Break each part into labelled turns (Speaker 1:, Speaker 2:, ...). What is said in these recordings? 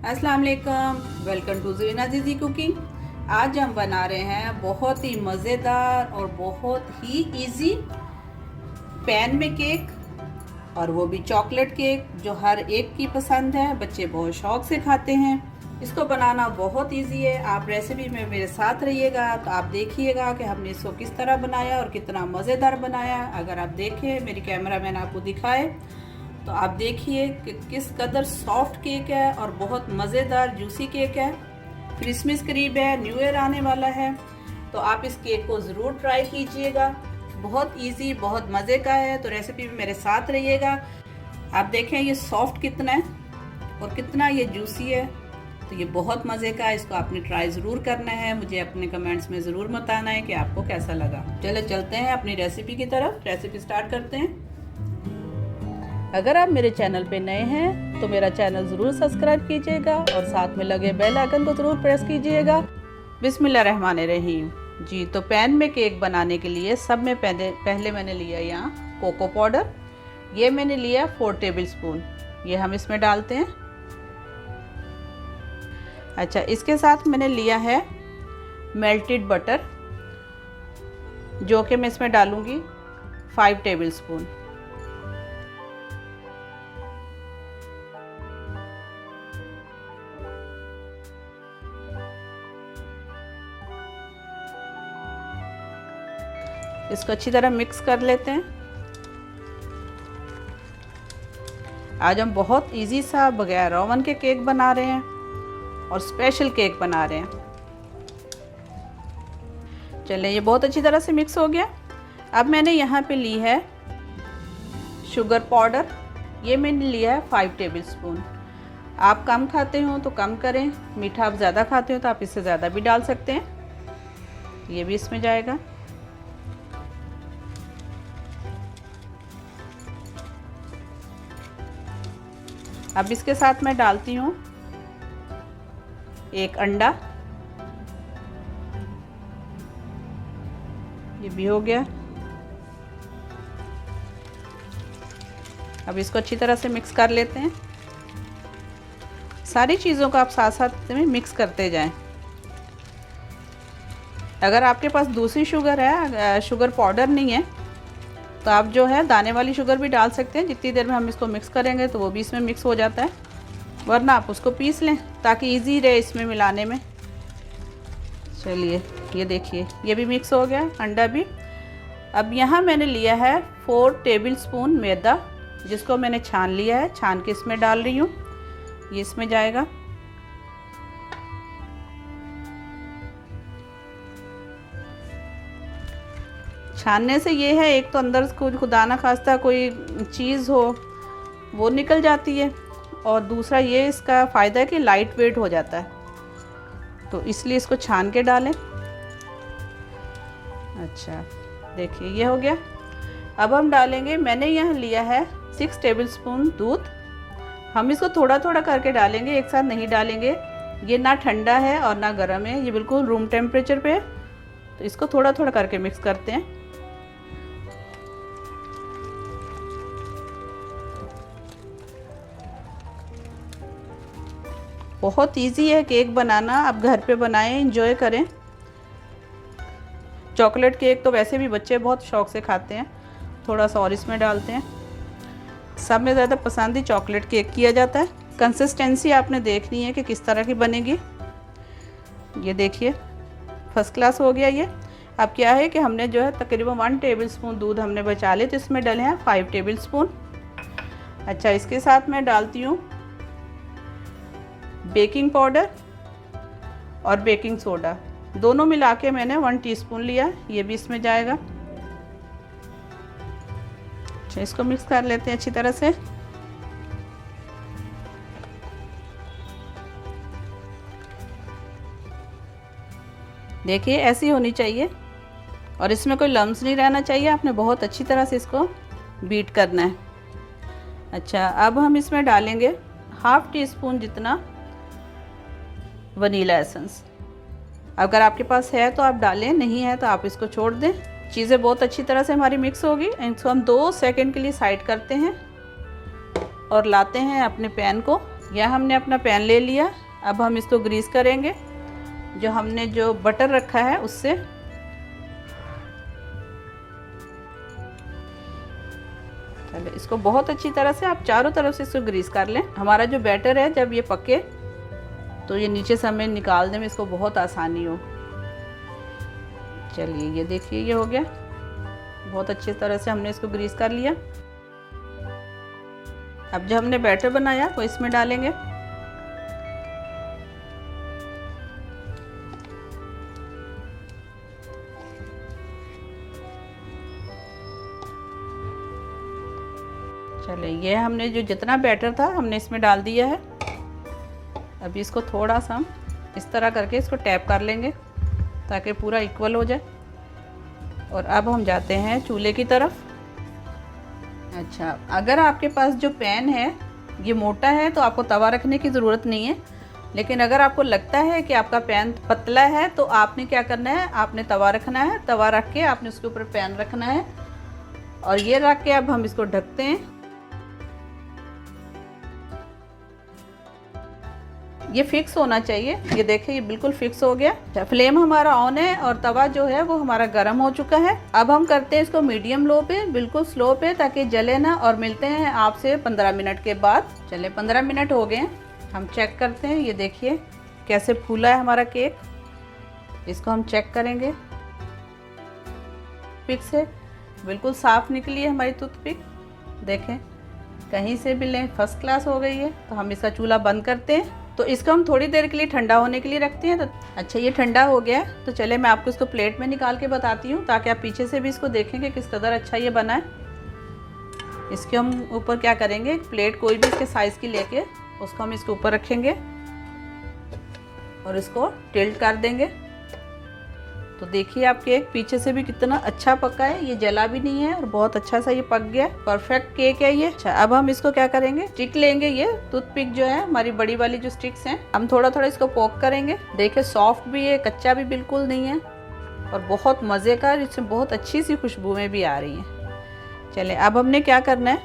Speaker 1: अस्सलाम वालेकुम, welcome to Zarina दीदी कुकिंग। आज हम बना रहे हैं बहुत ही मज़ेदार और बहुत ही इजी पैन में केक, और वो भी चॉकलेट केक जो हर एक की पसंद है। बच्चे बहुत शौक से खाते हैं। इसको बनाना बहुत इजी है। आप रेसिपी में मेरे साथ रहिएगा तो आप देखिएगा कि हमने इसको किस तरह बनाया और कितना मज़ेदार बनाया। अगर आप देखें, मेरी कैमरा मैन आपको दिखाए तो आप देखिए कि किस कदर सॉफ्ट केक है और बहुत मज़ेदार जूसी केक है। क्रिसमस करीब है, न्यू ईयर आने वाला है, तो आप इस केक को ज़रूर ट्राई कीजिएगा। बहुत इजी, बहुत मज़े का है। तो रेसिपी में मेरे साथ रहिएगा। आप देखें ये सॉफ्ट कितना है और कितना ये जूसी है। तो ये बहुत मज़े का है। इसको आपने ट्राई ज़रूर करना है। मुझे अपने कमेंट्स में ज़रूर बताना है कि आपको कैसा लगा। चलो चलते हैं अपनी रेसिपी की तरफ। रेसिपी स्टार्ट करते हैं। अगर आप मेरे चैनल पे नए हैं तो मेरा चैनल ज़रूर सब्सक्राइब कीजिएगा और साथ में लगे बेल आइकन को ज़रूर प्रेस कीजिएगा। बिस्मिल्लाहिर्रहमानिर्रहीम। जी, तो पैन में केक बनाने के लिए सब में पहले मैंने लिया यहाँ कोको पाउडर। ये मैंने लिया 4 टेबल स्पून। ये हम इसमें डालते हैं। अच्छा, इसके साथ मैंने लिया है मेल्टेड बटर, जो कि मैं इसमें डालूँगी 5 टेबल स्पून। इसको अच्छी तरह मिक्स कर लेते हैं। आज हम बहुत इजी सा बगैर ओवन के केक बना रहे हैं और स्पेशल केक बना रहे हैं। चलिए, ये बहुत अच्छी तरह से मिक्स हो गया। अब मैंने यहाँ पे ली है शुगर पाउडर। ये मैंने लिया है 5 टेबल स्पून। आप कम खाते हो तो कम करें, मीठा आप ज़्यादा खाते हो तो आप इससे ज़्यादा भी डाल सकते हैं। ये भी इसमें जाएगा। अब इसके साथ मैं डालती हूँ 1 अंडा। ये भी हो गया। अब इसको अच्छी तरह से मिक्स कर लेते हैं। सारी चीज़ों को आप साथ साथ में मिक्स करते जाएं। अगर आपके पास दूसरी शुगर है, शुगर पाउडर नहीं है, तो आप जो है दाने वाली शुगर भी डाल सकते हैं। जितनी देर में हम इसको मिक्स करेंगे तो वो भी इसमें मिक्स हो जाता है, वरना आप उसको पीस लें ताकि इजी रहे इसमें मिलाने में। चलिए, ये देखिए ये भी मिक्स हो गया, अंडा भी। अब यहाँ मैंने लिया है 4 टेबल स्पून मैदा, जिसको मैंने छान लिया है। छान के इसमें डाल रही हूँ। ये इसमें जाएगा। छानने से ये है, एक तो अंदर कुछ खुदा ना खास्ता कोई चीज़ हो वो निकल जाती है, और दूसरा ये इसका फ़ायदा है कि लाइट वेट हो जाता है, तो इसलिए इसको छान के डालें। अच्छा, देखिए ये हो गया। अब हम डालेंगे, मैंने यहाँ लिया है 6 टेबल स्पून दूध। हम इसको थोड़ा थोड़ा करके डालेंगे, एक साथ नहीं डालेंगे। ये ना ठंडा है और ना गर्म है, ये बिल्कुल रूम टेम्परेचर पे है। तो इसको थोड़ा थोड़ा करके मिक्स करते हैं। बहुत इजी है केक बनाना, आप घर पे बनाएं, एंजॉय करें। चॉकलेट केक तो वैसे भी बच्चे बहुत शौक से खाते हैं। थोड़ा सा और इसमें डालते हैं। सब में ज़्यादा पसंद ही चॉकलेट केक किया जाता है। कंसिस्टेंसी आपने देखनी है कि किस तरह की बनेगी। ये देखिए फर्स्ट क्लास हो गया ये। अब क्या है कि हमने जो है तकरीबन 1 टेबल स्पून दूध हमने बचा लिए, तो इसमें डले हैं 5 टेबल स्पून। अच्छा, इसके साथ मैं डालती हूँ बेकिंग पाउडर और बेकिंग सोडा, दोनों मिला के मैंने 1 टीस्पून लिया। ये भी इसमें जाएगा। अच्छा, इसको मिक्स कर लेते हैं अच्छी तरह से। देखिए ऐसी होनी चाहिए और इसमें कोई लम्स नहीं रहना चाहिए। आपने बहुत अच्छी तरह से इसको बीट करना है। अच्छा, अब हम इसमें डालेंगे 1/2 टीस्पून जितना वनीला एसेंस। अगर आपके पास है तो आप डालें, नहीं है तो आप इसको छोड़ दें। चीज़ें बहुत अच्छी तरह से हमारी मिक्स होगी। इसको हम 2 सेकंड के लिए साइड करते हैं और लाते हैं अपने पैन को यह हमने अपना पैन ले लिया। अब हम इसको ग्रीस करेंगे जो हमने जो बटर रखा है उससे। चलो इसको बहुत अच्छी तरह से आप चारों तरफ से इसको ग्रीस कर लें। हमारा जो बैटर है जब ये पके तो ये नीचे से हमें निकालने में इसको बहुत आसानी हो। चलिए ये देखिए ये हो गया, बहुत अच्छी तरह से हमने इसको ग्रीस कर लिया। अब जो हमने बैटर बनाया वो इसमें डालेंगे। चलिए ये हमने जो जितना बैटर था हमने इसमें डाल दिया है। अभी इसको थोड़ा सा हम इस तरह करके इसको टैप कर लेंगे ताकि पूरा इक्वल हो जाए। और अब हम जाते हैं चूल्हे की तरफ। अच्छा, अगर आपके पास जो पैन है ये मोटा है तो आपको तवा रखने की ज़रूरत नहीं है, लेकिन अगर आपको लगता है कि आपका पैन पतला है तो आपने क्या करना है, आपने तवा रखना है। तवा रख के आपने उसके ऊपर पैन रखना है और ये रख के अब हम इसको ढकते हैं। ये फिक्स होना चाहिए। ये देखिए ये बिल्कुल फिक्स हो गया। फ्लेम हमारा ऑन है और तवा जो है वो हमारा गर्म हो चुका है। अब हम करते हैं इसको मीडियम लो पे, बिल्कुल स्लो पे, ताकि जले ना। और मिलते हैं आपसे 15 मिनट के बाद। चले 15 मिनट हो गए, हम चेक करते हैं। ये देखिए कैसे फूला है हमारा केक। इसको हम चेक करेंगे। पिक से बिल्कुल साफ निकली है हमारी टूथपिक। देखें कहीं से भी लें, फर्स्ट क्लास हो गई है। तो हम इसका चूल्हा बंद करते हैं। तो इसको हम थोड़ी देर के लिए ठंडा होने के लिए रखते हैं। तो अच्छा ये ठंडा हो गया है, तो चले मैं आपको इसको प्लेट में निकाल के बताती हूँ ताकि आप पीछे से भी इसको देखेंगे किस कदर अच्छा ये बना है। इसके हम ऊपर क्या करेंगे, एक प्लेट कोई भी इसके साइज़ की लेके उसको हम इसके ऊपर रखेंगे और इसको टिल्ट कर देंगे। तो देखिए आप केक पीछे से भी कितना अच्छा पका है, ये जला भी नहीं है और बहुत अच्छा सा ये पक गया। परफेक्ट केक है ये। अच्छा अब हम इसको क्या करेंगे, स्टिक लेंगे। ये टूथपिक जो है हमारी बड़ी वाली जो स्टिक्स हैं, हम थोड़ा थोड़ा इसको पोक करेंगे। देखिए सॉफ्ट भी है, कच्चा भी बिल्कुल नहीं है और बहुत मज़े का, इसमें बहुत अच्छी सी खुशबुएं भी आ रही हैं। चले अब हमने क्या करना है,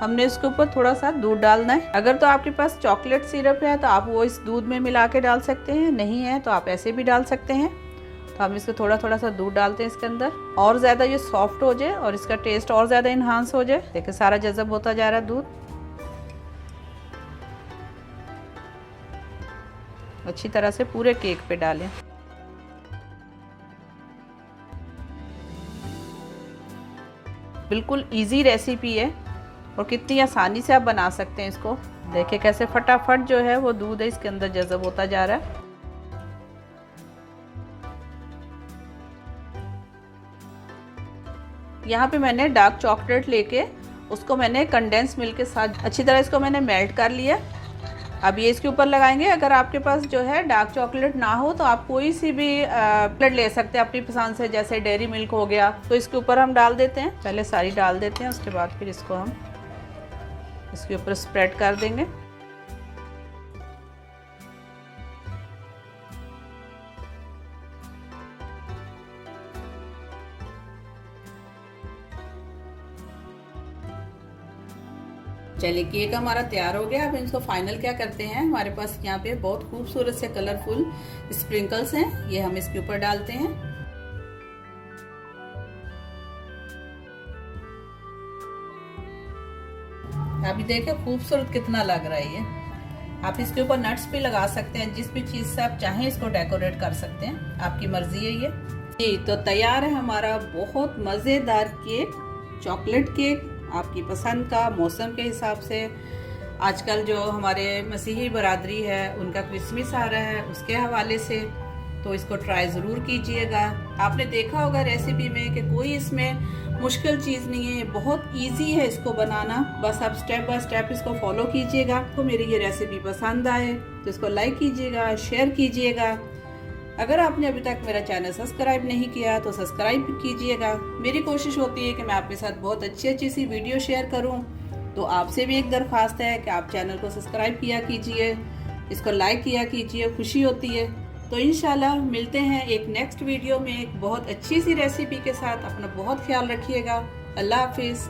Speaker 1: हमने इसके ऊपर थोड़ा सा दूध डालना है। अगर तो आपके पास चॉकलेट सिरप है तो आप वो इस दूध में मिला के डाल सकते हैं, नहीं है तो आप ऐसे भी डाल सकते हैं। तो हम इसको थोड़ा थोड़ा सा दूध डालते हैं इसके अंदर, और ज़्यादा ये सॉफ्ट हो जाए और इसका टेस्ट और ज़्यादा इन्हांस हो जाए। देखिए सारा जज़ब होता जा रहा है दूध। अच्छी तरह से पूरे केक पे डालें। बिल्कुल इजी रेसिपी है और कितनी आसानी से आप बना सकते हैं इसको। देखिए कैसे फटाफट जो है वो दूध है इसके अंदर जज़ब होता जा रहा है। यहाँ पे मैंने डार्क चॉकलेट लेके उसको मैंने कंडेंस मिल्क के साथ अच्छी तरह इसको मैंने मेल्ट कर लिया। अब ये इसके ऊपर लगाएंगे। अगर आपके पास जो है डार्क चॉकलेट ना हो तो आप कोई सी भी चॉकलेट ले सकते हैं अपनी पसंद से, जैसे डेयरी मिल्क हो गया। तो इसके ऊपर हम डाल देते हैं, पहले सारी डाल देते हैं, उसके बाद फिर इसको हम इसके ऊपर स्प्रेड कर देंगे। चलिए केक हमारा तैयार हो गया। अब इसको फाइनल क्या करते हैं, हमारे पास यहाँ पे बहुत खूबसूरत से कलरफुल स्प्रिंकल्स हैं, ये हम इसके ऊपर डालते हैं। अभी देखिए खूबसूरत कितना लग रहा है ये। आप इसके ऊपर नट्स भी लगा सकते हैं, जिस भी चीज से आप चाहें इसको डेकोरेट कर सकते हैं, आपकी मर्जी है ये। तो तैयार है हमारा बहुत मजेदार केक, चॉकलेट केक, आपकी पसंद का। मौसम के हिसाब से आजकल जो हमारे मसीही बरादरी है उनका क्रिसमस आ रहा है, उसके हवाले से तो इसको ट्राई ज़रूर कीजिएगा। आपने देखा होगा रेसिपी में कि कोई इसमें मुश्किल चीज़ नहीं है, बहुत इजी है इसको बनाना। बस आप स्टेप बाय स्टेप इसको फॉलो कीजिएगा। आपको मेरी ये रेसिपी पसंद आए तो इसको लाइक कीजिएगा, शेयर कीजिएगा। अगर आपने अभी तक मेरा चैनल सब्सक्राइब नहीं किया तो सब्सक्राइब कीजिएगा। मेरी कोशिश होती है कि मैं आपके साथ बहुत अच्छी सी वीडियो शेयर करूं। तो आपसे भी एक दरख्वास्त है कि आप चैनल को सब्सक्राइब किया कीजिए, इसको लाइक किया कीजिए, खुशी होती है। तो इंशाल्लाह मिलते हैं एक नेक्स्ट वीडियो में एक बहुत अच्छी सी रेसिपी के साथ। अपना बहुत ख्याल रखिएगा। अल्लाह हाफिज़।